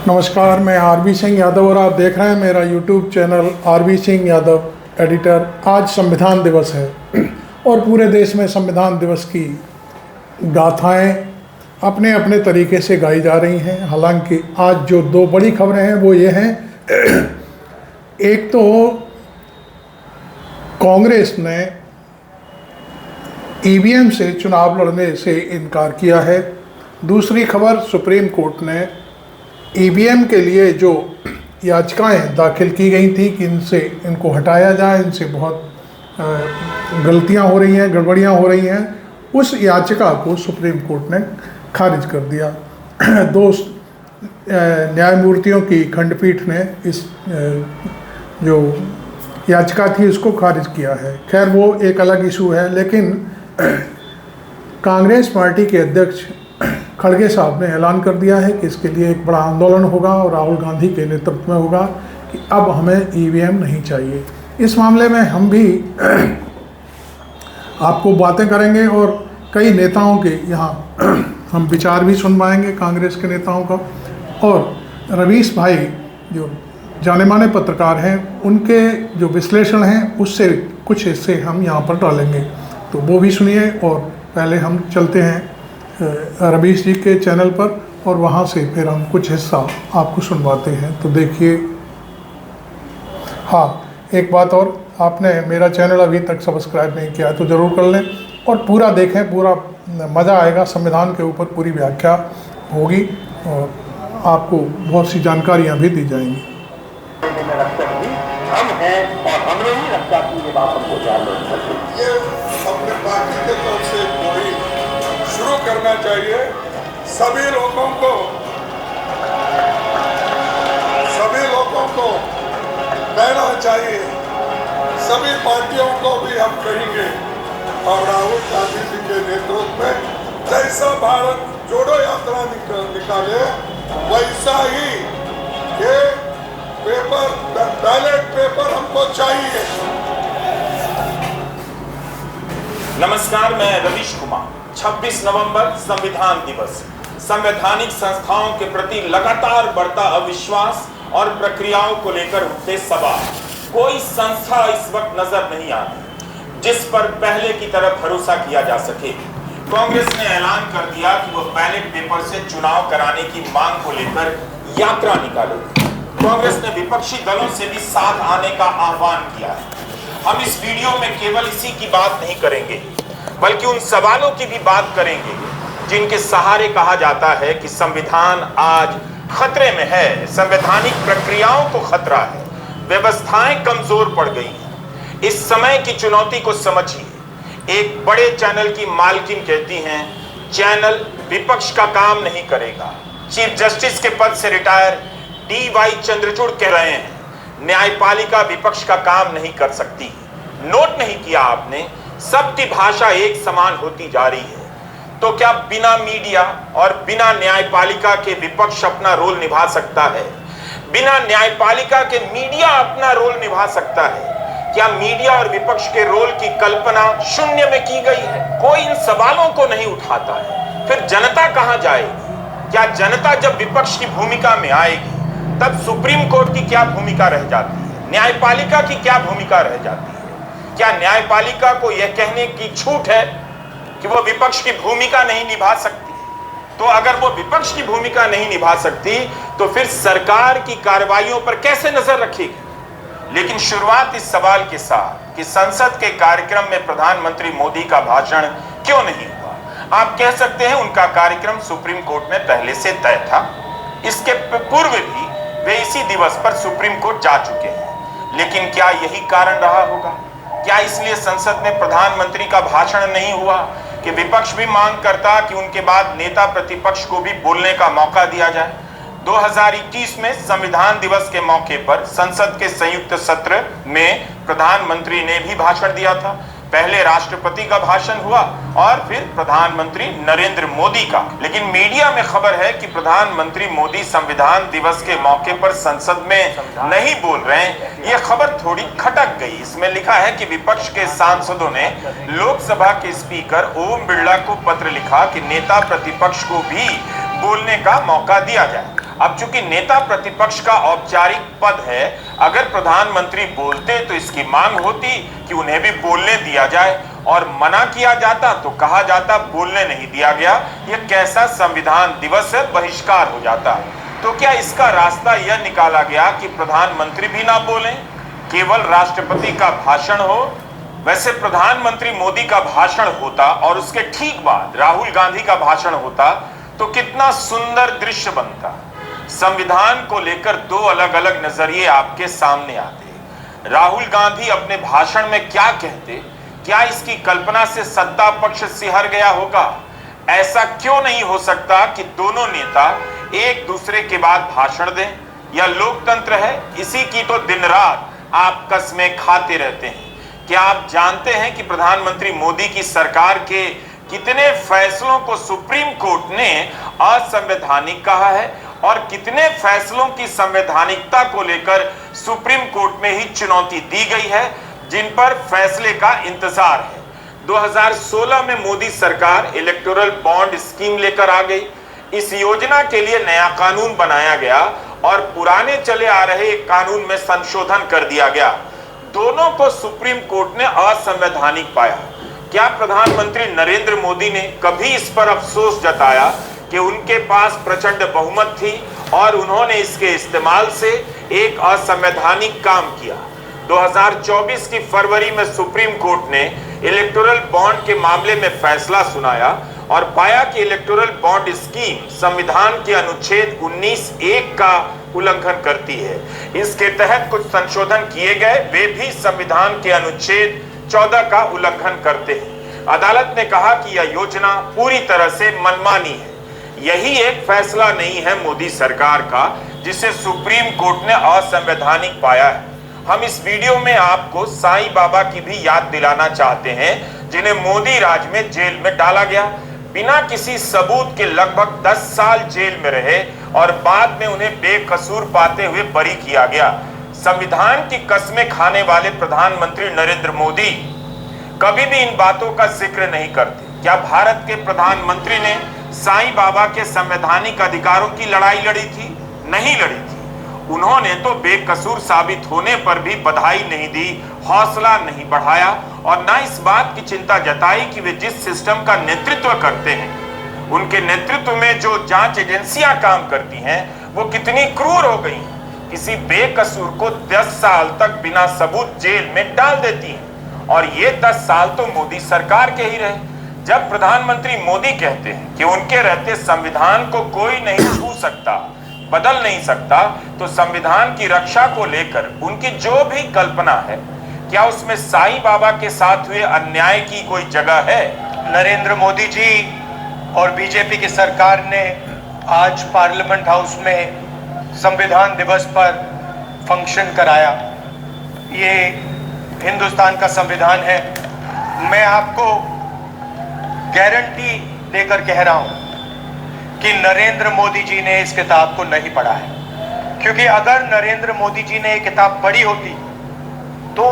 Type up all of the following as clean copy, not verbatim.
नमस्कार, मैं आरबी सिंह यादव और आप देख रहे हैं मेरा YouTube channel RB Singh Yadav editor. आज संविधान दिवस है और पूरे देश में संविधान दिवस की गाथाएं अपने अपने तरीके से गाई जा रही हैं। हालांकि आज जो दो बड़ी खबरें हैं वो ये हैं, एक तो कांग्रेस ने ईवीएम से चुनाव लड़ने से इनकार किया है। दूसरी खबर, सुप्रीम कोर्ट ने ईवीएम के लिए जो याचिकाएं दाखिल की गई थी कि इनको हटाया जाए, इनसे बहुत गलतियां हो रही हैं, गड़बड़ियां हो रही हैं, उस याचिका को सुप्रीम कोर्ट ने खारिज कर दिया। दो न्यायमूर्तियों की खंडपीठ ने इस जो याचिका थी उसको खारिज किया है। खैर वो एक अलग इशू है, लेकिन कांग्रेस पार्टी के अध्यक्ष खड़गे साहब ने ऐलान कर दिया है कि इसके लिए एक बड़ा आंदोलन होगा और राहुल गांधी के नेतृत्व में होगा कि अब हमें ईवीएम नहीं चाहिए। इस मामले में हम भी आपको बातें करेंगे और कई नेताओं के यहाँ हम विचार भी सुन पाएंगे, कांग्रेस के नेताओं का। और रवीश भाई जो जाने माने पत्रकार हैं, उनके जो विश्लेषण हैं उससे कुछ हिस्से हम यहाँ पर डालेंगे, तो वो भी सुनिए। और पहले हम चलते हैं रवीश जी के चैनल पर और वहाँ से फिर हम कुछ हिस्सा आपको सुनवाते हैं। तो देखिए, हाँ एक बात और, आपने मेरा चैनल अभी तक सब्सक्राइब नहीं किया है तो ज़रूर कर लें और पूरा देखें, पूरा मज़ा आएगा। संविधान के ऊपर पूरी व्याख्या होगी और आपको बहुत सी जानकारियाँ भी दी जाएंगी। हम हैं और हमने ही रक्षा की, ये बात हमको ध्यान रखना चाहिए। ये अपने पार्टी के तरफ से कोई शुरू करना चाहिए। सभी लोगों को कहना चाहिए, सभी पार्टियों को भी हम कहेंगे और राहुल गांधी जी के नेतृत्व में जैसा भारत जोड़ो यात्रा निकाले वैसा ही ये बैलेट पेपर हमको चाहिए। नमस्कार, मैं रवीश कुमार। 26 नवंबर संविधान दिवस। संवैधानिक संस्थाओं के प्रति लगातार बढ़ता अविश्वास और प्रक्रियाओं को लेकर उठते सवाल। कोई संस्था इस वक्त नजर नहीं आती जिस पर पहले की तरह भरोसा किया जा सके। कांग्रेस ने ऐलान कर दिया कि वो बैलेट पेपर से चुनाव कराने की मांग को लेकर यात्रा निकालेगी। कांग्रेस ने विपक्षी दलों से भी साथ आने का आह्वान किया है। हम इस वीडियो में केवल इसी की बात नहीं करेंगे, बल्कि उन सवालों की भी बात करेंगे जिनके सहारे कहा जाता है कि संविधान आज खतरे में है, संवैधानिक प्रक्रियाओं को खतरा है, व्यवस्थाएं कमजोर पड़ गई हैं। इस समय की चुनौती को समझिए। एक बड़े चैनल की मालकिन कहती हैं, चैनल विपक्ष का काम नहीं करेगा। चीफ जस्टिस के पद से रिटायर डी.वाई. चंद्रचूड़ कह रहे हैं, न्यायपालिका विपक्ष का काम नहीं कर सकती। नोट नहीं किया आपने, सबकी भाषा एक समान होती जा रही है। तो क्या बिना मीडिया और बिना न्यायपालिका के विपक्ष अपना रोल निभा सकता है? बिना न्यायपालिका के मीडिया अपना रोल निभा सकता है? क्या मीडिया और विपक्ष के रोल की कल्पना शून्य में की गई है? कोई इन सवालों को नहीं उठाता है। फिर जनता कहां जाएगी? क्या जनता जब विपक्ष की भूमिका में आएगी तब सुप्रीम कोर्ट की क्या भूमिका रह जाती है? न्यायपालिका की क्या भूमिका रह जाती है? क्या न्यायपालिका को यह कहने की छूट है कि वो विपक्ष की भूमिका नहीं निभा सकती? तो अगर वो विपक्ष की भूमिका नहीं निभा सकती तो फिर सरकार की कार्रवाइयों पर कैसे नजर रखेगी? लेकिन शुरुआत इस सवाल के साथ कि संसद के कार्यक्रम में प्रधानमंत्री मोदी का भाषण क्यों नहीं हुआ? आप कह सकते हैं उनका कार्यक्रम सुप्रीम कोर्ट में पहले से तय था। इसके पूर्व भी वे इसी दिवस पर सुप्रीम कोर्ट जा चुके हैं। लेकिन क्या यही कारण रहा होगा? क्या इसलिए संसद में प्रधानमंत्री का भाषण नहीं हुआ कि विपक्ष भी मांग करता कि उनके बाद नेता प्रतिपक्ष को भी बोलने का मौका दिया जाए? 2021 में संविधान दिवस के मौके पर संसद के संयुक्त सत्र में प्रधानमंत्री ने भी भाषण दिया था। पहले राष्ट्रपति का भाषण हुआ और फिर प्रधानमंत्री नरेंद्र मोदी का। लेकिन मीडिया में खबर है कि प्रधानमंत्री मोदी संविधान दिवस के मौके पर संसद में नहीं बोल रहे हैं। यह खबर थोड़ी खटक गई। इसमें लिखा है कि विपक्ष के सांसदों ने लोकसभा के स्पीकर ओम बिरला को पत्र लिखा कि नेता प्रतिपक्ष को भी बोलने का मौका दिया जाए। अब चूंकि नेता प्रतिपक्ष का औपचारिक पद है, अगर प्रधानमंत्री बोलते तो इसकी मांग होती कि उन्हें भी बोलने दिया जाए, और मना किया जाता तो कहा जाता बोलने नहीं दिया गया। यह कैसा संविधान दिवस है, बहिष्कार हो जाता। तो क्या इसका रास्ता यह निकाला गया कि प्रधानमंत्री भी ना बोलें, केवल राष्ट्रपति का भाषण हो? वैसे प्रधानमंत्री मोदी का भाषण होता और उसके ठीक बाद राहुल गांधी का भाषण होता तो कितना सुंदर दृश्य बनता। संविधान को लेकर दो अलग अलग नजरिए आपके सामने आते। राहुल गांधी अपने भाषण में क्या कहते, क्या इसकी कल्पना से सत्ता पक्ष सिहर गया होगा? ऐसा क्यों नहीं हो सकता कि दोनों नेता एक दूसरे के बाद भाषण दें? यह लोकतंत्र है, इसी की तो दिन रात आप कसमें खाते रहते हैं। क्या आप जानते हैं कि प्रधानमंत्री मोदी की सरकार के कितने फैसलों को सुप्रीम कोर्ट ने असंवैधानिक कहा है और कितने फैसलों की संवैधानिकता को लेकर सुप्रीम कोर्ट में ही चुनौती दी गई है, जिन पर फैसले का इंतजार है। 2016 में मोदी सरकार इलेक्टोरल बॉन्ड स्कीम लेकर आ गई। इस योजना के लिए नया कानून बनाया गया और पुराने चले आ रहे कानून में संशोधन कर दिया गया। दोनों को सुप्रीम कोर्ट ने असंवैधानिक पाया। क्या प्रधानमंत्री नरेंद्र मोदी ने कभी इस पर अफसोस जताया कि उनके पास प्रचंड बहुमत थी और उन्होंने इसके इस्तेमाल से एक असंवैधानिक काम किया? 2024 की फरवरी में सुप्रीम कोर्ट ने इलेक्टोरल बॉन्ड के मामले में फैसला सुनाया और पाया कि इलेक्टोरल बॉन्ड स्कीम संविधान के अनुच्छेद 19(1) का उल्लंघन करती है। इसके तहत कुछ संशोधन किए गए, वे भी संविधान के अनुच्छेद 14 का उल्लंघन करते हैं। अदालत ने कहा कि यह योजना पूरी तरह से मनमानी है। यही एक फैसला नहीं है मोदी सरकार का जिसे सुप्रीम कोर्ट ने असंवैधानिक पाया है। हम इस वीडियो में आपको साईं बाबा की भी याद दिलाना चाहते हैं, जिन्हें मोदी राज में जेल में डाला गया। बिना किसी सबूत के लगभग 10 साल जेल में रहे और बाद में उन्हें बेकसूर पाते हुए बरी किया गया। संविधान की कस्में खाने वाले प्रधानमंत्री नरेंद्र मोदी कभी भी इन बातों का जिक्र नहीं करते। क्या भारत के प्रधानमंत्री ने साईं बाबा के संवैधानिक अधिकारों की लड़ाई लड़ी थी? नहीं लड़ी थी। उन्होंने तो बेकसूर साबित होने पर भी बधाई नहीं दी, हौसला नहीं बढ़ाया और ना इस बात की चिंता जताई कि वे जिस सिस्टम का नेतृत्व करते हैं, उनके नेतृत्व में जो जांच एजेंसियां काम करती हैं, वो कितनी क्रूर हो गई हैं। किसी बेकसूर को 10 साल तक बिना सबूत जेल में डाल देती हैं और ये 10 साल तो मोदी सरकार के ही रहे। जब प्रधानमंत्री मोदी कहते हैं कि उनके रहते संविधान को कोई नहीं छू सकता, बदल नहीं सकता, तो संविधान की रक्षा को लेकर उनकी जो भी कल्पना है, क्या उसमें साईं बाबा के साथ हुए अन्याय की कोई जगह है? नरेंद्र मोदी जी और बीजेपी की सरकार ने आज पार्लियामेंट हाउस में संविधान दिवस पर फंक्शन कराया। ये हिंदुस्तान का संविधान है। मैं आपको गारंटी देकर कह रहा हूं कि नरेंद्र मोदी जी ने इस किताब को नहीं पढ़ा है, क्योंकि अगर नरेंद्र मोदी जी ने ये किताब पढ़ी होती तो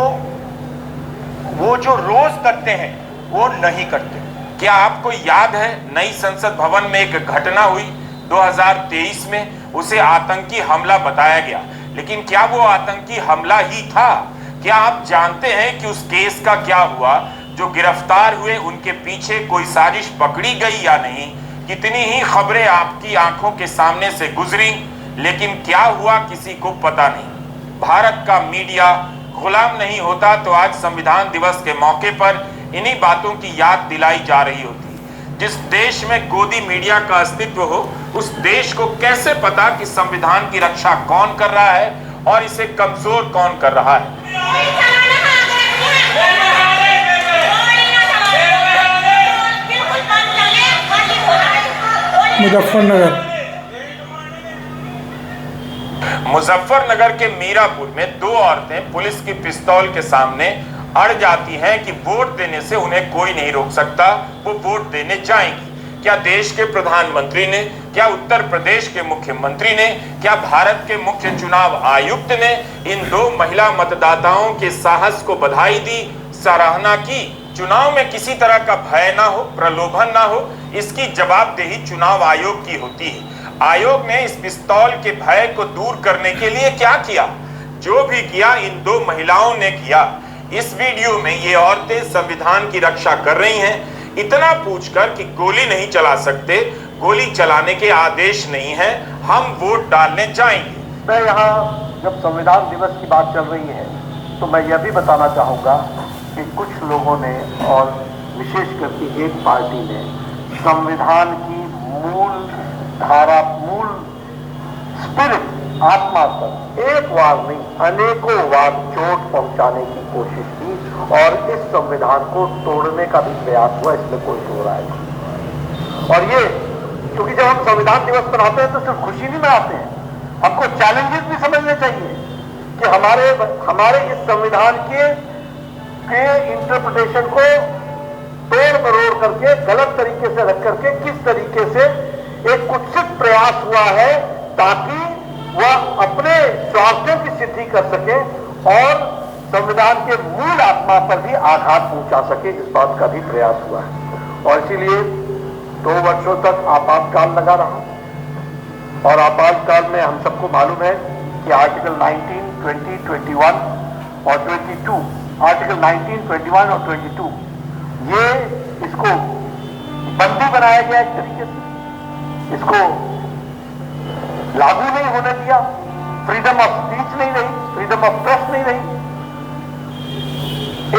वो जो रोज करते हैं वो नहीं करते। क्या आपको याद है नई संसद भवन में एक घटना हुई 2023 में? उसे आतंकी हमला बताया गया, लेकिन क्या वो आतंकी हमला ही था? क्या आप जानते हैं कि उस केस का क्या हुआ? जो गिरफ्तार हुए उनके पीछे कोई साजिश पकड़ी गई या नहीं? कितनी ही खबरें आपकी आंखों के सामने से गुजरी, लेकिन क्या हुआ किसी को पता नहीं। भारत का मीडिया गुलाम नहीं होता तो आज संविधान दिवस के मौके पर इन्हीं बातों की याद दिलाई जा रही होती। जिस देश में गोदी मीडिया का अस्तित्व हो, उस देश को कैसे पता कि संविधान की रक्षा कौन कर रहा है और इसे कमजोर कौन कर रहा है? मुजफ्फरनगर के मीरापुर में 2 औरतें पुलिस की पिस्तौल के सामने अड़ जाती हैं कि वोट देने से उन्हें कोई नहीं रोक सकता, वो वोट देने जाएंगी। क्या देश के प्रधानमंत्री ने, क्या उत्तर प्रदेश के मुख्यमंत्री ने, क्या भारत के मुख्य चुनाव आयुक्त ने इन 2 महिला मतदाताओं के साहस को बधाई दी, सराहना की? चुनाव में किसी तरह का भय ना हो, प्रलोभन ना हो, इसकी जवाबदेही चुनाव आयोग की होती है। आयोग ने इस पिस्तौल के भय को दूर करने के लिए क्या किया? जो भी किया इन दो महिलाओं ने किया। इस वीडियो में ये औरतें संविधान की रक्षा कर रही हैं, इतना पूछकर कि गोली नहीं चला सकते, गोली चलाने के आदेश नहीं है, हम वोट डालने जाएंगे। मैं यहाँ जब संविधान दिवस की बात चल रही है तो मैं यह भी बताना चाहूँगा कि कुछ लोगों ने और विशेष करके एक पार्टी ने संविधान की मूल धारा, मूल स्पिरिट, आत्मा पर एक बार नहीं अनेकों बार चोट पहुंचाने की कोशिश की और इस संविधान को तोड़ने का भी प्रयास हुआ, इसमें कोई दो राय नहीं। और ये क्योंकि जब हम संविधान दिवस मनाते हैं तो सिर्फ खुशी नहीं मनाते हैं, हमको चैलेंजेस भी समझने चाहिए कि हमारे इस संविधान के इंटरप्रिटेशन को तोड़ मरोड़ करके, गलत तरीके से रख करके किस तरीके से एक कुत्सित प्रयास हुआ है ताकि वह अपने स्वार्थों की सिद्धि कर सके और संविधान के मूल आत्मा पर भी आघात पहुंचा सके, इस बात का भी प्रयास हुआ है। और इसीलिए 2 वर्षों तक आपातकाल लगा रहा और आपातकाल में हम सबको मालूम है कि आर्टिकल 19, 20, 21 और 22, आर्टिकल 19, 21 और 22 ये इसको बंदी बनाया गया एक तरीके से, इसको लागू नहीं होने दिया, फ्रीडम ऑफ स्पीच नहीं रही, फ्रीडम ऑफ प्रेस नहीं रही।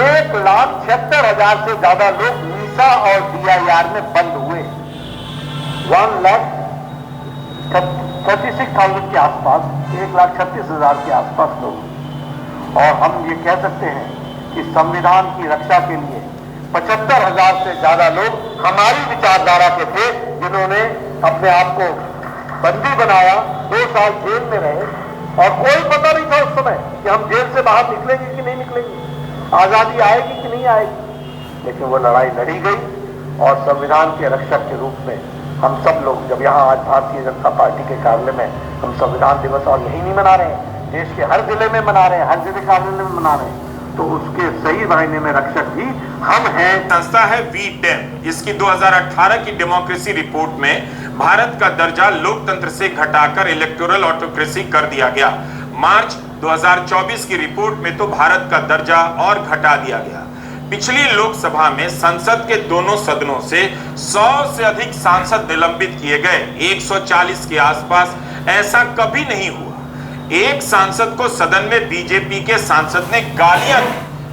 1,76,000 से ज्यादा लोग मीसा और DIR में बंद हुए, 1,36,000 के आसपास, 1,36,000 के आसपास लोग। और हम ये कह सकते हैं कि संविधान की रक्षा के लिए 75,000 से ज्यादा लोग हमारी विचारधारा के थे, जिन्होंने अपने आप को बंदी बनाया, 2 साल जेल में रहे और कोई पता नहीं था उस समय कि हम जेल से बाहर निकलेंगे कि नहीं निकलेंगे, आजादी आएगी कि नहीं आएगी। लेकिन वो लड़ाई लड़ी गई और संविधान के रक्षक के रूप में हम सब लोग जब यहाँ आज भारतीय जनता पार्टी के कार्यालय में हम संविधान दिवस और यही नहीं मना रहे हैं, देश के हर जिले में मना रहे हैं, हर जिले कार्यालय में मना रहे हैं, तो उसके सही मायने में रक्षक भी हम हैं। संस्था है V10। इसकी 2018 की डेमोक्रेसी रिपोर्ट में भारत का दर्जा लोकतंत्र से घटाकर इलेक्टोरल ऑटोक्रेसी कर दिया गया। मार्च 2024 की रिपोर्ट में तो भारत का दर्जा और घटा दिया गया। पिछली लोकसभा में संसद के दोनों सदनों से 100 से अधिक सांसद निलंबित किए गए, 140 के आसपास। ऐसा कभी नहीं हुआ एक सांसद को सदन में बीजेपी के सांसद ने गालियां दी,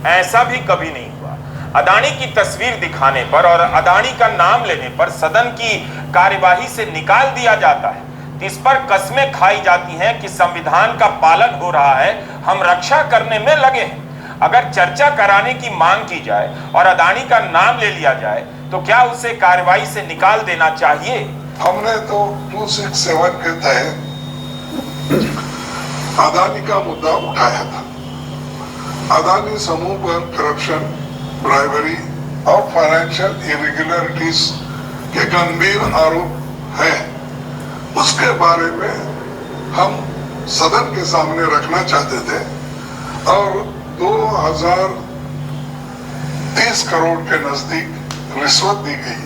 ऐसा भी कभी नहीं हुआ। अदानी की तस्वीर दिखाने पर और अदानी का नाम लेने पर सदन की कार्यवाही से निकाल दिया जाता है, इस पर कस्में खाई जाती हैं कि संविधान का पालन हो रहा है, हम रक्षा करने में लगे हैं। अगर चर्चा कराने की मांग की जाए और अदानी का नाम ले लिया जाए तो क्या उसे कार्यवाही से निकाल देना चाहिए? हमने तो 267 के तहत अदानी का मुद्दा उठाया था। अदानी समूह पर करप्शन, ब्राइबरी और फाइनेंशियल इरेगुलरिटीज के गंभीर आरोप है। उसके बारे में हम सदन के सामने रखना चाहते थे और 2030 करोड़ के नजदीक रिश्वत दी गई।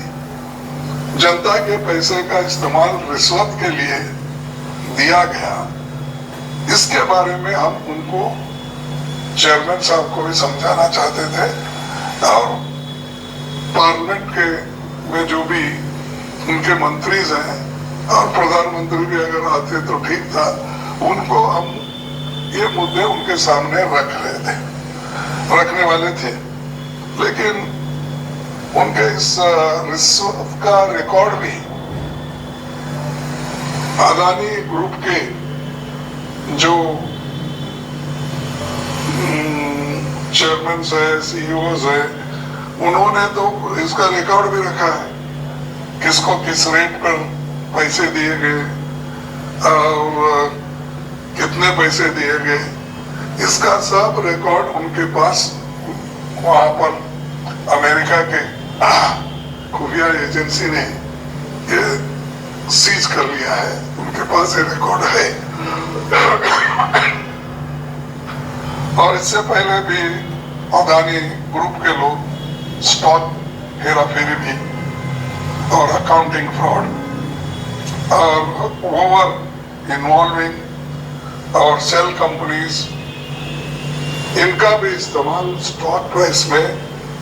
जनता के पैसे का इस्तेमाल रिश्वत के लिए दिया गया। इसके बारे में हम उनको, चेयरमैन साहब को भी समझाना चाहते थे और पार्लियामेंट के में जो भी उनके मंत्री हैं और प्रधानमंत्री भी अगर आते तो ठीक था, उनको हम ये मुद्दे उनके सामने रखने वाले थे। लेकिन उनके इस रिश्वत का रिकॉर्ड भी अदानी ग्रुप के जो चेयरमैन है, CEOs है, उन्होंने तो इसका रिकॉर्ड भी रखा है, किसको किस रेट पर पैसे दिए गए और कितने पैसे दिए गए, इसका सब रिकॉर्ड उनके पास वहां पर अमेरिका के खुफिया एजेंसी ने ये सीज कर लिया है, उनके पास ये रिकॉर्ड है। और इससे पहले भी अदानी ग्रुप के लोग स्टॉक हेराफेरी भी और accounting fraud over involving our shell companies, इनका भी इस्तेमाल स्टॉक प्राइस में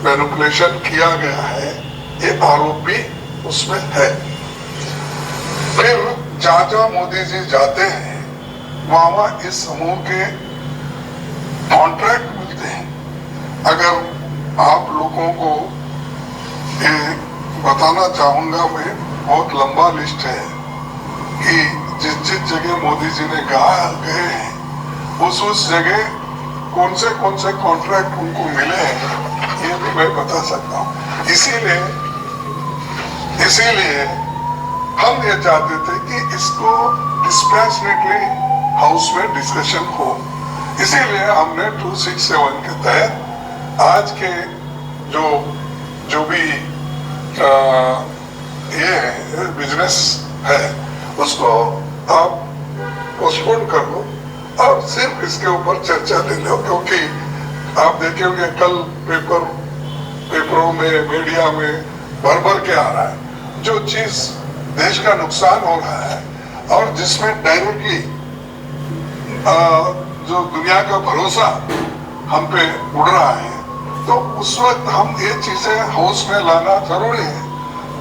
मैनिपुलेशन किया गया है, ये आरोप भी उसमें है। फिर जहाँ मोदी जी जाते हैं वहाँ इस समूह के कॉन्ट्रैक्ट मिलते हैं। अगर आप लोगों को ये बताना चाहूंगा मैं, बहुत लंबा लिस्ट है कि जिस जगह मोदी जी ने गए हैं उस जगह कौन से कॉन्ट्रैक्ट उनको मिले हैं, ये भी मैं बता सकता हूँ। इसीलिए हम ये चाहते थे कि इसको डिस्पैशनेटली हाउस में डिस्कशन हो। इसीलिए हमने 267 के तहत आज के जो भी ये बिजनेस है उसको आप पोस्टपोन कर लो और सिर्फ इसके ऊपर चर्चा ले लो, क्योंकि आप देखेंगे कल पेपरों में, मीडिया में भर के आ रहा है जो चीज देश का नुकसान हो रहा है और जिसमें डायरेक्टली जो दुनिया का भरोसा हम पे उड़ रहा है, तो उस वक्त हम ये चीजें हाउस में लाना जरूरी है।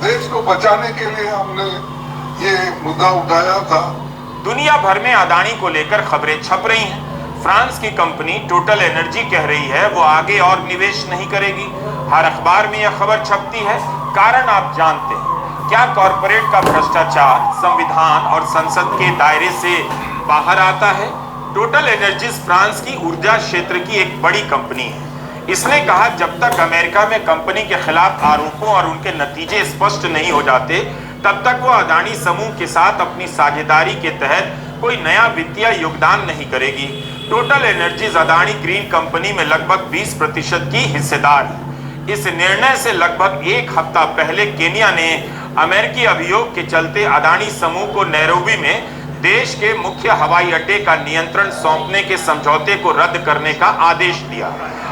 देश को बचाने के लिए हमने ये मुद्दा उठाया था। दुनिया भर में अदानी को लेकर खबरें छप रही हैं। फ्रांस की कंपनी टोटल एनर्जी कह रही है वो आगे और निवेश नहीं करेगी। हर अखबार में यह खबर छपती है। कारण आप जानते हैं क्या? कॉरपोरेट का भ्रष्टाचार संविधान और संसद के दायरे से बाहर आता है। टोटल एनर्जीज फ्रांस की ऊर्जा क्षेत्र की एक बड़ी कंपनी है। इसने कहा जब तक अमेरिका में कंपनी के खिलाफ आरोपों और उनके नतीजे स्पष्ट नहीं हो जाते तब तक वो अदानी समूह के साथ अपनी साझेदारी के तहत कोई नया वित्तीय योगदान नहीं करेगी। Total energies Adani green company में लगभग 20% की हिस्सेदार है। इस निर्णय से लगभग एक हफ्ता पहले केनिया ने अमेरिकी अभियोग के चलते अदानी समूह को नैरोबी में देश के मुख्य हवाई अड्डे का नियंत्रण सौंपने के समझौते को रद्द करने का आदेश दिया।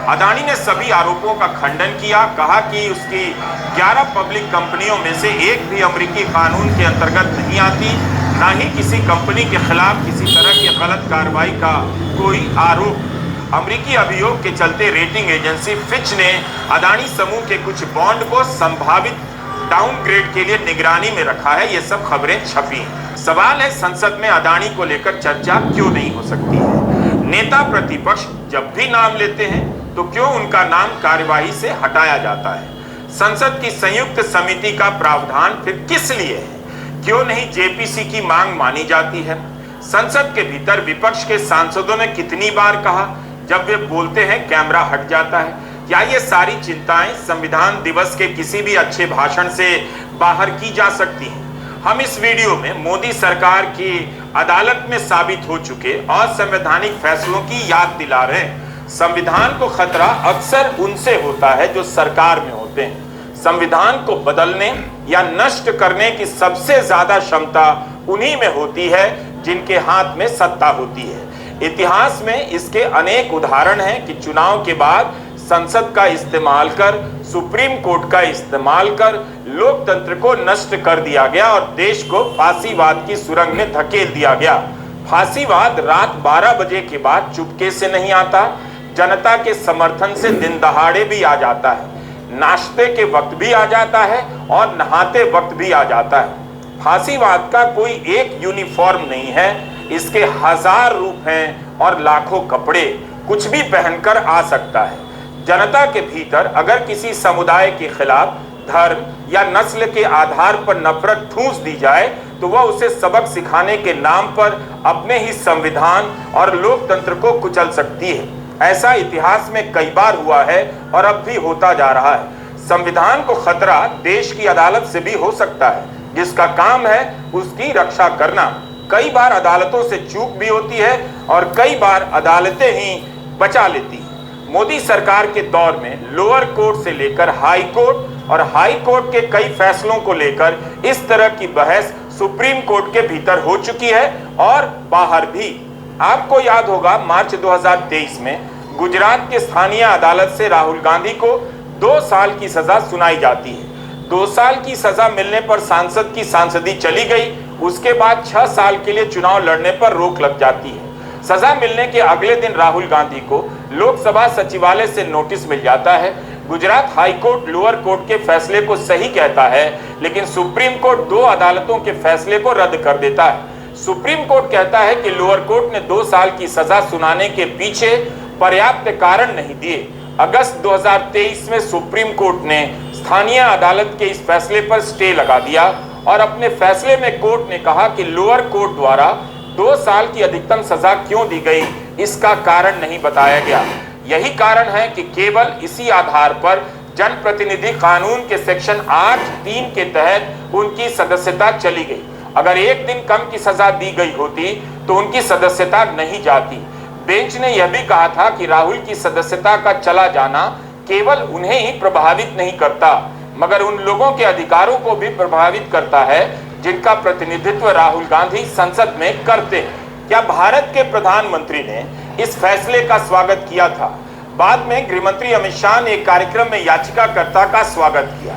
अदानी ने सभी आरोपों का खंडन किया, कहा कि उसकी 11 पब्लिक कंपनियों में से एक भी अमेरिकी कानून के अंतर्गत नहीं आती, ना ही किसी कंपनी के खिलाफ किसी तरह की गलत कार्रवाई का कोई आरोप। अमेरिकी अभियोग के चलते रेटिंग एजेंसी फिच ने अदानी समूह के कुछ बॉन्ड को संभावित डाउनग्रेड के लिए निगरानी में रखा है। ये सब खबरें छपी हैं। सवाल है संसद में अदानी को लेकर चर्चा क्यों नहीं हो सकती है? नेता प्रतिपक्ष जब भी नाम लेते हैं तो क्यों उनका नाम कार्यवाही से हटाया जाता है? संसद की संयुक्त समिति का प्रावधान फिर किस लिए है? क्यों नहीं जेपीसी की मांग मानी जाती है? संसद के भीतर विपक्ष के सांसदों ने कितनी बार कहा जब वे बोलते हैं कैमरा हट जाता है? क्या ये सारी चिंताएं संविधान दिवस के किसी भी अच्छे भाषण से बाहर की जा सकती हैं? हम इस वीडियो में मोदी सरकार की अदालत में साबित हो चुके असंवैधानिक फैसलों की याद दिला रहे हैं। संविधान को खतरा अक्सर उनसे होता है जो सरकार में होते हैं। संविधान को बदलने या नष्ट करने की सबसे ज्यादा क्षमता उन्हीं में होती है जिनके हाथ में सत्ता होती है। इतिहास में इसके अनेक उदाहरण हैं कि चुनाव के बाद संसद का इस्तेमाल कर, सुप्रीम कोर्ट का इस्तेमाल कर लोकतंत्र को नष्ट कर दिया गया और देश को फांसीवाद की सुरंग में धकेल दिया गया। फांसीवाद रात 12 बजे के बाद चुपके से नहीं आता, जनता के समर्थन से दिन दहाड़े भी आ जाता है, नाश्ते के वक्त भी आ जाता है और नहाते वक्त भी आ जाता है। फांसीवाद का कोई एक यूनिफॉर्म नहीं है, इसके 1000 रूप हैं और लाखों कपड़े, कुछ भी पहनकर आ सकता है। जनता के भीतर अगर किसी समुदाय के खिलाफ धर्म या नस्ल के आधार पर नफरत ठूंस दी जाए तो वह उसे सबक सिखाने के नाम पर अपने ही संविधान और लोकतंत्र को कुचल सकती है। ऐसा इतिहास में कई बार हुआ है और अब भी होता जा रहा है। संविधान को खतरा देश की अदालत से भी हो सकता है, जिसका काम है उसकी रक्षा करना। कई बार अदालतों से चूक भी होती है और कई बार अदालतें ही बचा लेती हैं। मोदी सरकार के दौर में लोअर कोर्ट से लेकर हाई कोर्ट और हाई कोर्ट के कई फैसलों को लेकर इस तरह की बहस सुप्रीम कोर्ट के भीतर हो चुकी है और बाहर भी। आपको याद होगा मार्च 2023 में गुजरात के स्थानीय अदालत से राहुल गांधी को 2 साल की सजा सुनाई जाती है। 2 साल की सजा मिलने पर सांसद की सांसदी चली गई उसके बाद 6 साल के लिए चुनाव लड़ने पर रोक लग जाती है। सजा मिलने के अगले दिन राहुल गांधी को लोकसभा सचिवालय से नोटिस मिल जाता है। Gujarat high court lower court के फैसले को सही कहता है, लेकिन सुप्रीम कोर्ट 2 अदालतों के फैसले को रद्द कर देता है। सुप्रीम कोर्ट कहता है कि लोअर कोर्ट ने 2 साल की सजा सुनाने के पीछे पर्याप्त कारण नहीं दिए। अगस्त 2023 में सुप्रीम कोर्ट ने स्थानीय अदालत के इस फैसले पर स्टे लगा दिया और अपने फैसले में कोर्ट ने कहा कि लोअर कोर्ट द्वारा 2 साल की अधिकतम सजा क्यों दी गई, इसका कारण नहीं बताया गया। यही कारण है कि केवल इसी आधार पर जनप्रतिनिधि कानून के सेक्शन 8(3) के तहत उनकी सदस्यता चली गई। अगर 1 दिन कम की सजा दी गई होती तो उनकी सदस्यता नहीं जाती। बेंच ने यह भी कहा था कि राहुल की सदस्यता का चला जाना केवल उन्हें ही प्रभावित नहीं करता, मगर उन लोगों के अधिकारों को भी प्रभावित करता है जिनका प्रतिनिधित्व राहुल गांधी संसद में करते हैं। क्या भारत के प्रधानमंत्री ने इस फैसले का स्वागत किया था? बाद में गृहमंत्री अमित शाह ने एक कार्यक्रम में याचिकाकर्ता का स्वागत किया।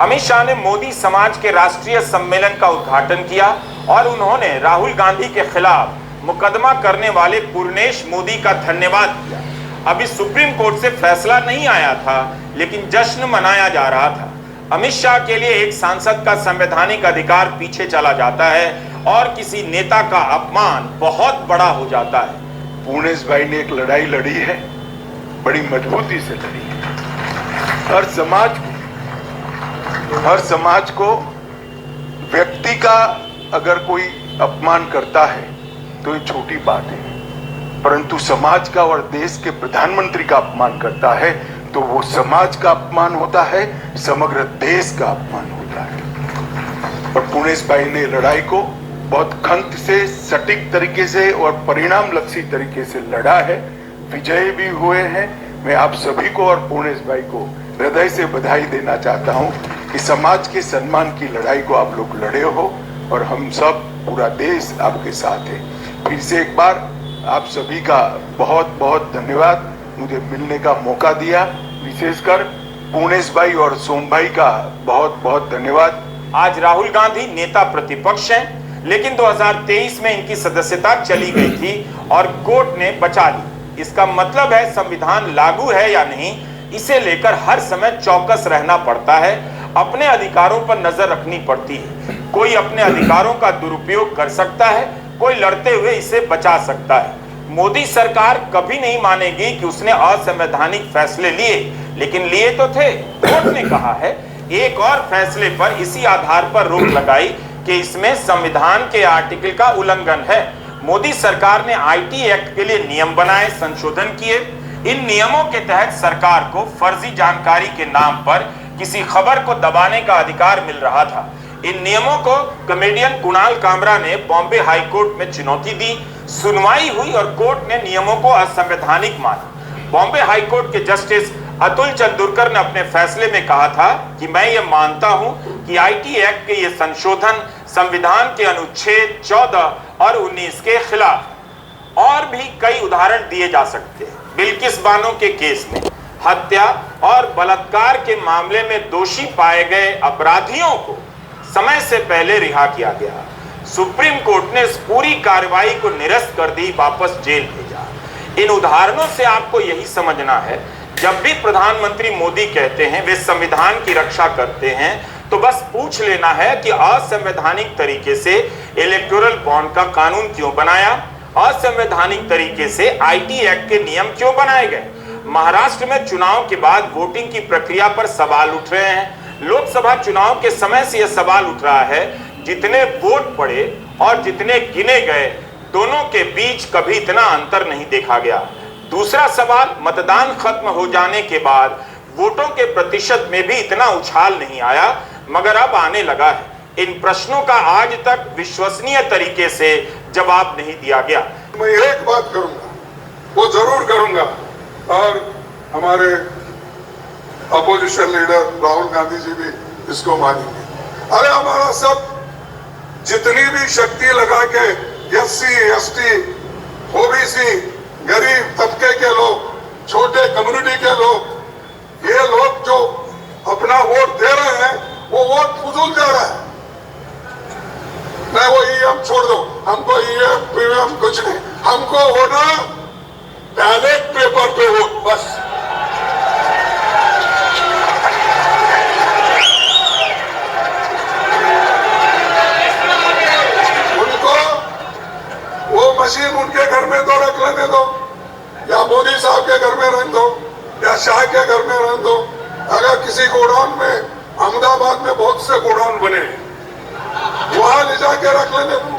अमित शाह ने मोदी समाज के राष्ट्रीय सम्मेलन का उद्घाटन किया और उन्होंने राहुल गांधी के खिलाफ मुकदमा करने वाले पूर्णेश मोदी का धन्यवाद किया। अभी सुप्रीम कोर्ट से फैसला नहीं आया था, लेकिन जश्न मनाया जा रहा था। अमित शाह के लिए एक सांसद का संवैधानिक अधिकार पीछे चला जाता है और किसी नेता का अपमान बहुत बड़ा हो जाता है। पूर्णेश भाई ने एक लड़ाई लड़ी है, बड़ी मजबूती से लड़ी है। हर समाज को व्यक्ति का अगर कोई अपमान करता है तो ये छोटी बात है, परंतु समाज का और देश के प्रधानमंत्री का अपमान करता है तो वो समाज का अपमान होता है, समग्र देश का अपमान होता है। और पूर्णेश भाई ने लड़ाई को बहुत खंत से, सटीक तरीके से और परिणाम लक्षी तरीके से लड़ा है, विजयी भी हुए हैं। मैं आप सभी को और पूर्णेश भाई को हृदय से बधाई देना चाहता हूं कि समाज के सम्मान की लड़ाई को आप लोग लड़े हो और हम सब, पूरा देश आपके साथ है। फिर से एक बार आप सभी का बहुत बहुत धन्यवाद, मुझे मिलने का मौका दिया। विशेषकर पूर्णेश भाई और सोम भाई का बहुत बहुत धन्यवाद। आज राहुल गांधी नेता प्रतिपक्ष हैं, लेकिन 2023 में इनकी सदस्यता चली गई थी और कोर्ट ने बचा ली। इसका मतलब है संविधान लागू है या नहीं, इसे लेकर हर समय चौकस रहना पड़ता है, अपने अधिकारों पर नजर रखनी पड़ती है। कोई अपने अधिकारों का दुरुपयोग कर सकता है, कोई लड़ते हुए इसे बचा सकता है। मोदी सरकार कभी नहीं मानेगी कि उसने असंवैधानिक फैसले लिए, लेकिन लिए तो थे। कोर्ट ने कहा है एक और फैसले पर इसी आधार पर रोक लगाई कि इसमें संविधान के आर्टिकल का उल्लंघन है। मोदी सरकार ने आईटी एक्ट के लिए नियम बनाए, संशोधन किए। इन नियमों के तहत सरकार को फर्जी जानकारी के नाम पर किसी खबर को दबाने का अधिकार मिल रहा था। इन नियमों को कॉमेडियन कुणाल कामरा ने बॉम्बे हाई कोर्ट में चुनौती दी। सुनवाई हुई और कोर्ट ने नियमों को असंवैधानिक माना। बॉम्बे हाई कोर्ट के जस्टिस अतुल चंदुरकर ने अपने फैसले में कहा था कि मैं ये मानता हूं कि आईटी एक्ट के ये संशोधन संविधान के अनुच्छेद 14 और 19 के खिलाफ। और भी कई उदाहरण दिए जा सकते हैं। बिल्किस बानो के केस में हत्या और बलात्कार के मामले में दोषी पाए गए अपराधियों को समय से पहले रिहा किया गया। सुप्रीम कोर्ट ने इस पूरी कार्रवाई को निरस्त कर दी, वापस जेल भेजा। इन उदाहरणों से आपको यही समझना है, जब भी प्रधानमंत्री मोदी कहते हैं वे संविधान की रक्षा करते हैं, तो बस पूछ लेना है कि असंवैधानिक तरीके से इलेक्टोरल बॉन्ड का कानून क्यों बनाया, असंवैधानिक तरीके से आईटी एक्ट के नियम क्यों बनाए गए। महाराष्ट्र में चुनाव के बाद वोटिंग की प्रक्रिया पर सवाल उठ रहे हैं। लोकसभा चुनाव के समय से यह सवाल उठ रहा है, जितने वोट पड़े और जितने गिने गए, दोनों के बीच कभी इतना अंतर नहीं देखा गया। दूसरा सवाल, मतदान खत्म हो जाने के बाद वोटों के प्रतिशत में भी इतना उछाल नहीं आया, मगर अब आने लगा है। इन प्रश्नों का आज तक विश्वसनीय तरीके से जवाब नहीं दिया गया। मैं एक बात करूंगा, वो जरूर करूंगा, और हमारे अपोजिशन लीडर राहुल गांधी जी भी इसको मानेंगे। अरे हमारा सब जितनी भी शक्ति लगा के एससी, एसटी, ओबीसी, गरीब तबके के लोग, छोटे कम्युनिटी के लोग, ये लोग जो अपना वोट दे रहे हैं, वो वोट फुजूल जा रहा है। मैं वो उनको होना बैलेट पेपर पे हो, बस। उनको वो मशीन उनके घर में तो रख लेने दो, या मोदी साहब के घर में रख दो, या शाह के घर में रख दो। अगर किसी गोडाउन में, अहमदाबाद में बहुत से गोडाउन बने, वहां ले जाके रख लेने दो,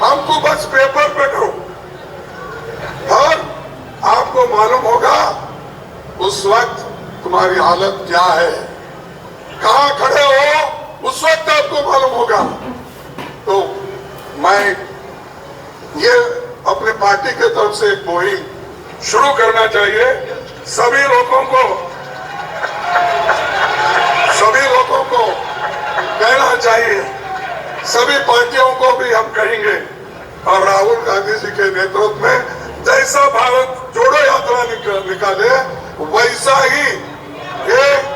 हमको बस पेपर पे करो। और आपको मालूम होगा उस वक्त तुम्हारी हालत क्या है, कहां खड़े हो, उस वक्त आपको मालूम होगा। तो मैं ये अपने पार्टी के तरफ से एक मुहिम शुरू करना चाहिए। सभी लोगों को कहना चाहिए, सभी पार्टियों को भी हम कहेंगे, और राहुल गांधी जी के नेतृत्व में जैसा भारत जोड़ो यात्रा निकाले, वैसा ही एक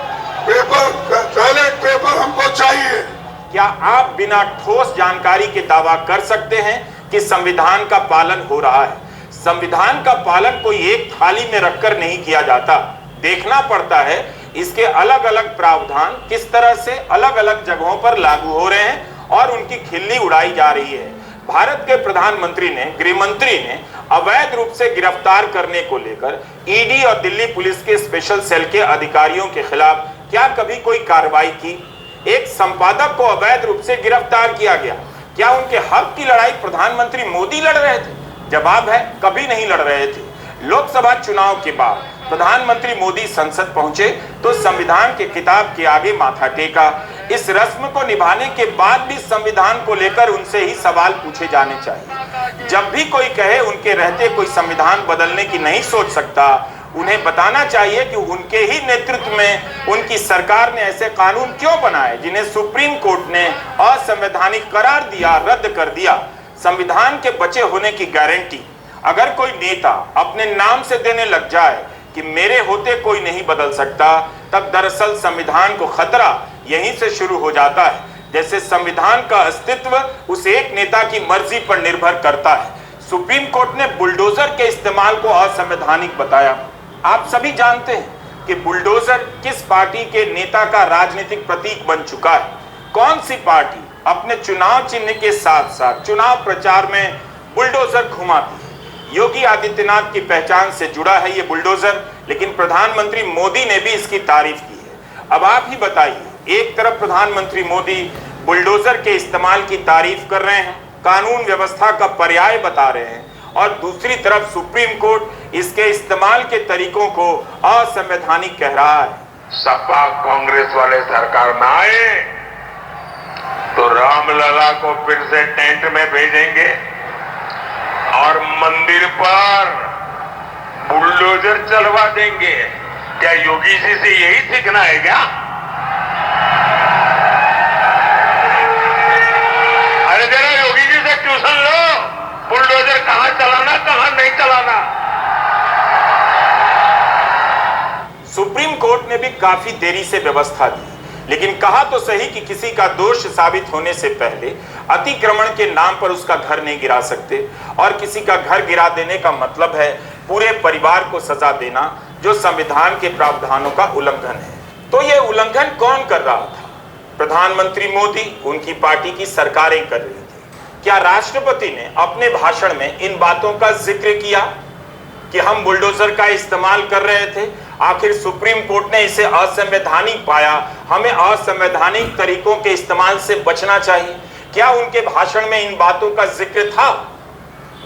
पेपर, बैलेट पेपर हमको चाहिए। क्या आप बिना ठोस जानकारी के दावा कर सकते हैं कि संविधान का पालन हो रहा है? संविधान का पालन कोई एक थाली में रखकर नहीं किया जाता, देखना पड़ता है इसके अलग अलग प्रावधान किस तरह से अलग अलग जगहों पर लागू हो रहे हैं और उनकी खिल्ली उड़ाई जा रही है। भारत के प्रधानमंत्री ने, गृह मंत्री ने अवैध रूप से गिरफ्तार करने को लेकर ईडी और दिल्ली पुलिस के स्पेशल सेल के अधिकारियों के खिलाफ क्या कभी कोई कार्रवाई की? एक संपादक को अवैध रूप से गिरफ्तार किया गया, क्या उनके हक की लड़ाई प्रधानमंत्री मोदी लड़ रहे थे? जवाब है, कभी नहीं लड़ रहे थे। लोकसभा चुनाव के बाद प्रधानमंत्री मोदी संसद पहुंचे तो संविधान के किताब के आगे माथा टेका। इस रस्म को निभाने के बाद भी संविधान को लेकर उनसे ही सवाल पूछे जाने चाहिए। जब भी कोई कहे उनके रहते कोई संविधान बदलने की नहीं सोच सकता, उन्हें बताना चाहिए कि उनके ही नेतृत्व में उनकी सरकार ने ऐसे कानून क्यों बनाए जिन्हें सुप्रीम कोर्ट ने असंवैधानिक करार दिया, रद्द कर दिया। संविधान के बचे होने की गारंटी अगर कोई नेता अपने नाम से देने लग जाए कि मेरे होते कोई नहीं बदल सकता, तब दरअसल संविधान को खतरा यहीं से शुरू हो जाता है। जैसे संविधान का अस्तित्व उस एक नेता की मर्जी पर निर्भर करता है। सुप्रीम कोर्ट ने बुलडोजर के इस्तेमाल को असंवैधानिक बताया। आप सभी जानते हैं कि बुलडोजर किस पार्टी के नेता का राजनीतिक प्रतीक बन चुका है। कौन सी पार्टी अपने चुनाव चिन्ह के साथ साथ चुनाव प्रचार में बुलडोजर घुमाती है? योगी आदित्यनाथ की पहचान से जुड़ा है ये बुलडोजर, लेकिन प्रधानमंत्री मोदी ने भी इसकी तारीफ की है। अब आप ही बताइए, एक तरफ प्रधानमंत्री मोदी बुलडोजर के इस्तेमाल की तारीफ कर रहे हैं, कानून व्यवस्था का पर्याय बता रहे हैं, और दूसरी तरफ सुप्रीम कोर्ट इसके इस्तेमाल के तरीकों को असंवैधानिक कह रहा है। सपा कांग्रेस वाले सरकार में आए तो रामलला को फिर से टेंट में भेजेंगे और मंदिर पर बुलडोजर चलवा देंगे। क्या योगी जी से यही सीखना है क्या? अरे जरा योगी जी से ट्यूशन लो, बुलडोजर कहां चलाना कहां नहीं चलाना। सुप्रीम कोर्ट ने भी काफी देरी से व्यवस्था दी, लेकिन कहा तो सही कि किसी का दोष साबित होने से पहले अतिक्रमण के नाम पर उसका घर नहीं गिरा सकते, और किसी का घर गिरा देने का मतलब है पूरे परिवार को सजा देना, जो संविधान के प्रावधानों का उल्लंघन है। तो यह उल्लंघन कौन कर रहा था? प्रधानमंत्री मोदी, उनकी पार्टी की सरकारें कर रही थी। क्या राष्ट्रपति ने अपने भाषण में इन बातों का जिक्र किया कि हम बुलडोजर का इस्तेमाल कर रहे थे? आखिर सुप्रीम कोर्ट ने इसे असंवैधानिक पाया, हमें असंवैधानिक तरीकों के इस्तेमाल से बचना चाहिए। क्या उनके भाषण में इन बातों का जिक्र था?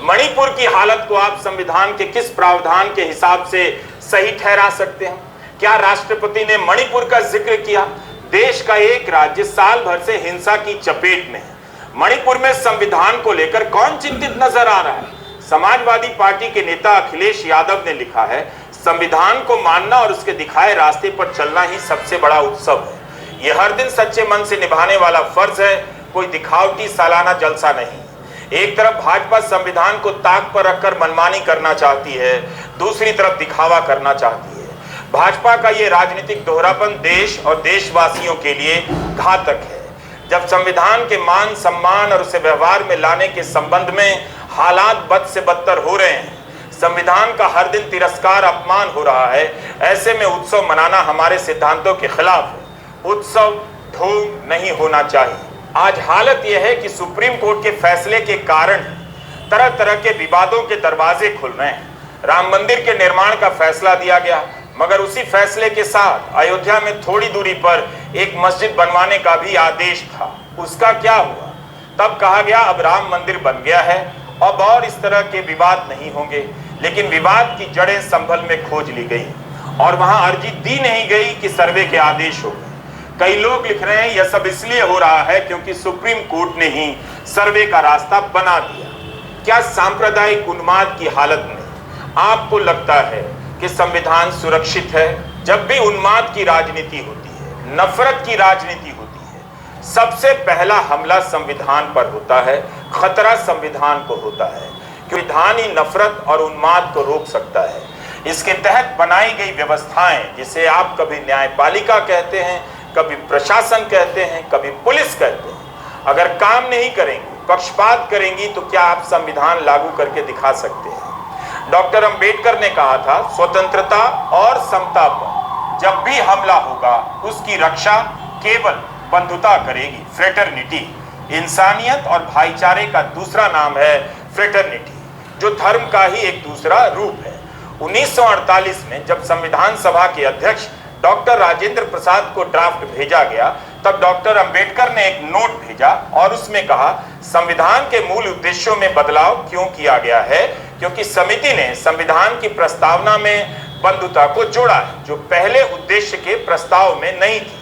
मणिपुर की हालत को आप संविधान के किस प्रावधान के हिसाब से सही ठहरा सकते हैं? क्या राष्ट्रपति ने मणिपुर का जिक्र किया? देश का एक राज्य साल भर से हिंसा की चपेट में है। मणिपुर में संविधान को लेकर कौन चिंतित नजर आ रहा है? समाजवादी पार्टी के नेता अखिलेश यादव ने लिखा है, संविधान को मानना और उसके दिखाए रास्ते पर चलना ही सबसे बड़ा उत्सव है। यह हर दिन सच्चे मन से निभाने वाला फर्ज है, कोई दिखावटी सालाना जलसा नहीं। एक तरफ भाजपा संविधान को ताक पर रखकर मनमानी करना चाहती है, दूसरी तरफ दिखावा करना चाहती है। भाजपा का ये राजनीतिक दोहरापन देश और देशवासियों के लिए घातक है। जब संविधान के मान सम्मान और उसे व्यवहार में लाने के संबंध में हालात बद से बदतर हो रहे हैं, संविधान का हर दिन तिरस्कार अपमान हो रहा है। ऐसे में उत्सव मनाना हमारे सिद्धांतों के खिलाफ है। उत्सव ढोंग नहीं होना चाहिए। आज हालत यह है कि सुप्रीम कोर्ट के फैसले के कारण तरह तरह के विवादों के दरवाजे खुल रहे हैं। राम मंदिर के निर्माण का फैसला दिया गया, मगर उसी फैसले के साथ अयोध्या में थोड़ी दूरी पर एक मस्जिद बनवाने का भी आदेश था। उसका क्या हुआ? तब कहा गया अब राम मंदिर बन गया है, अब और इस तरह के विवाद नहीं होंगे। लेकिन विवाद की जड़ें संभल में खोज ली गई और वहां अर्जी दी नहीं गई कि सर्वे के आदेश हो गए। कई लोग लिख रहे हैं यह सब इसलिए हो रहा है क्योंकि सुप्रीम कोर्ट ने ही सर्वे का रास्ता बना दिया। क्या सांप्रदायिक उन्माद की हालत में आपको लगता है कि संविधान सुरक्षित है? जब भी उन्माद की राजनीति होती है, नफरत की राजनीति होती है, सबसे पहला हमला संविधान पर होता है, खतरा संविधान को होता है। संविधान ही नफरत और उन्माद को रोक सकता है। इसके तहत बनाई गई व्यवस्थाएं, जिसे आप कभी न्यायपालिका कहते हैं, कभी प्रशासन कहते हैं, कभी पुलिस कहते हैं, अगर काम नहीं करेंगी, पक्षपात करेंगी, तो क्या आप संविधान लागू करके दिखा सकते हैं? डॉक्टर अंबेडकर ने कहा था, स्वतंत्रता और समता पर जब भी हमला होगा उसकी रक्षा केवल बंधुता करेगी, फ्रेटर्निटी। इंसानियत और भाईचारे का दूसरा नाम है फ्रेटर्निटी, जो धर्म का ही एक दूसरा रूप है। 1948 में जब संविधान सभा के अध्यक्ष डॉक्टर राजेंद्र प्रसाद को ड्राफ्ट भेजा गया, तब डॉक्टर अंबेडकर ने एक नोट भेजा और उसमें कहा, संविधान के मूल उद्देश्यों में बदलाव क्यों किया गया है? क्योंकि समिति ने संविधान की प्रस्तावना में बंधुता को जोड़ा है, जो पहले उद्देश्य के प्रस्ताव में नहीं थी।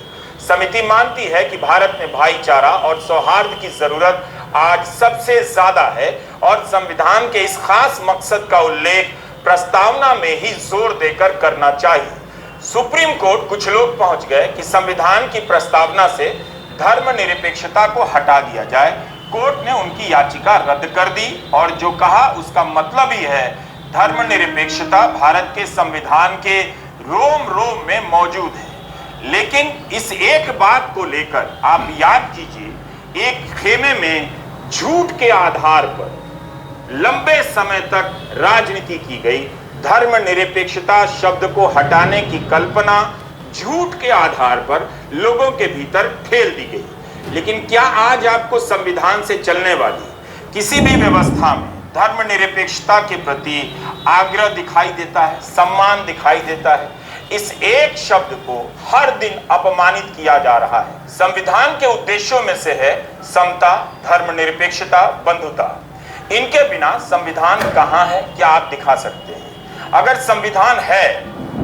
समिति मानती है कि भारत में भाईचारा और सौहार्द की जरूरत आज सबसे ज्यादा है और संविधान के इस खास मकसद का उल्लेख प्रस्तावना में ही जोर देकर करना चाहिए। सुप्रीम कोर्ट कुछ लोग पहुंच गए कि संविधान की प्रस्तावना से धर्मनिरपेक्षता को हटा दिया जाए। कोर्ट ने उनकी याचिका रद्द कर दी और जो कहा उसका मतलब ही है, धर्मनिरपेक्षता भारत के संविधान के रोम रोम में मौजूद है। लेकिन इस एक बात को लेकर आप याद कीजिए, एक खेमे में झूठ के आधार पर लंबे समय तक राजनीति की गई। धर्मनिरपेक्षता शब्द को हटाने की कल्पना झूठ के आधार पर लोगों के भीतर ठेल दी गई। लेकिन क्या आज आपको संविधान से चलने वाली किसी भी व्यवस्था में धर्मनिरपेक्षता के प्रति आग्रह दिखाई देता है, सम्मान दिखाई देता है? इस एक शब्द को हर दिन अपमानित किया जा रहा है। संविधान के उद्देश्यों में से है समता, धर्मनिरपेक्षता, बंधुता। इनके बिना संविधान कहां है, क्या आप दिखा सकते हैं? अगर संविधान है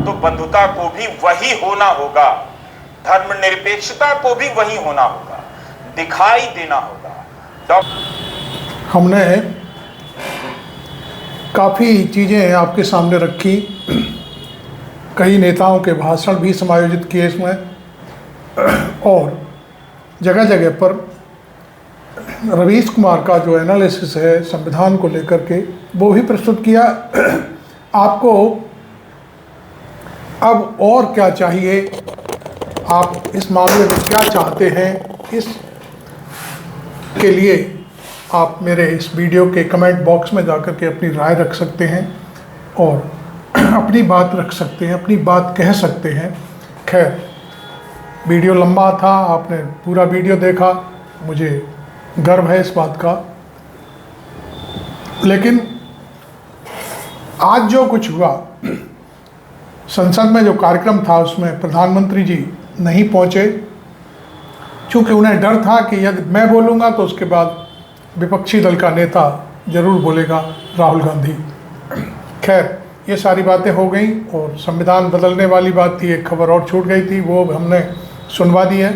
तो बंधुता को भी वही होना होगा, धर्मनिरपेक्षता को भी वही होना होगा, दिखाई देना होगा। हमने काफ़ी चीज़ें आपके सामने रखी, कई नेताओं के भाषण भी समायोजित किए इसमें, और जगह जगह पर रवीश कुमार का जो एनालिसिस है संविधान को लेकर के वो भी प्रस्तुत किया। आपको अब और क्या चाहिए, आप इस मामले में क्या चाहते हैं, इस के लिए आप मेरे इस वीडियो के कमेंट बॉक्स में जाकर के अपनी राय रख सकते हैं और अपनी बात रख सकते हैं, अपनी बात कह सकते हैं। खैर, वीडियो लंबा था, आपने पूरा वीडियो देखा, मुझे गर्व है इस बात का। लेकिन आज जो कुछ हुआ, संसद में जो कार्यक्रम था उसमें प्रधानमंत्री जी नहीं पहुंचे, क्योंकि उन्हें डर था कि यदि मैं बोलूँगा तो उसके बाद विपक्षी दल का नेता जरूर बोलेगा, राहुल गांधी। खैर, ये सारी बातें हो गई और संविधान बदलने वाली बात थी, एक खबर और छूट गई थी, वो हमने सुनवा दी है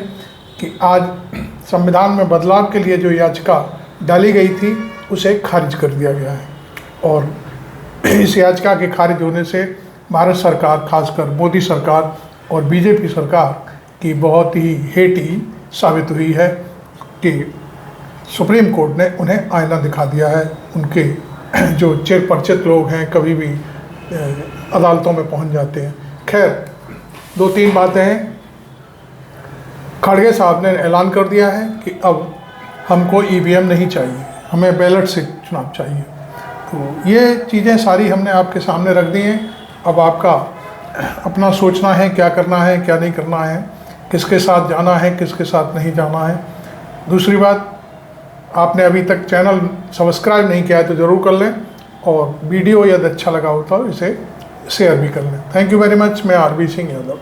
कि आज संविधान में बदलाव के लिए जो याचिका डाली गई थी उसे खारिज कर दिया गया है। और इस याचिका के खारिज होने से भारत सरकार, खासकर मोदी सरकार और बीजेपी सरकार की बहुत ही हेटी साबित हुई है कि सुप्रीम कोर्ट ने उन्हें आईना दिखा दिया है। उनके जो चिर परिचित लोग हैं कभी भी अदालतों में पहुंच जाते हैं। खैर, 2-3 बातें हैं। खड़गे साहब ने ऐलान कर दिया है कि अब हमको ईवीएम नहीं चाहिए, हमें बैलेट से चुनाव चाहिए। तो ये चीज़ें सारी हमने आपके सामने रख दी हैं। अब आपका अपना सोचना है क्या करना है क्या नहीं करना है, किसके साथ जाना है किसके साथ नहीं जाना है। दूसरी बात, आपने अभी तक चैनल सब्सक्राइब नहीं किया है तो ज़रूर कर लें, और वीडियो यदि अच्छा लगा हो तो इसे शेयर भी कर लें। Thank you very much. मैं आरबी सिंह यादव।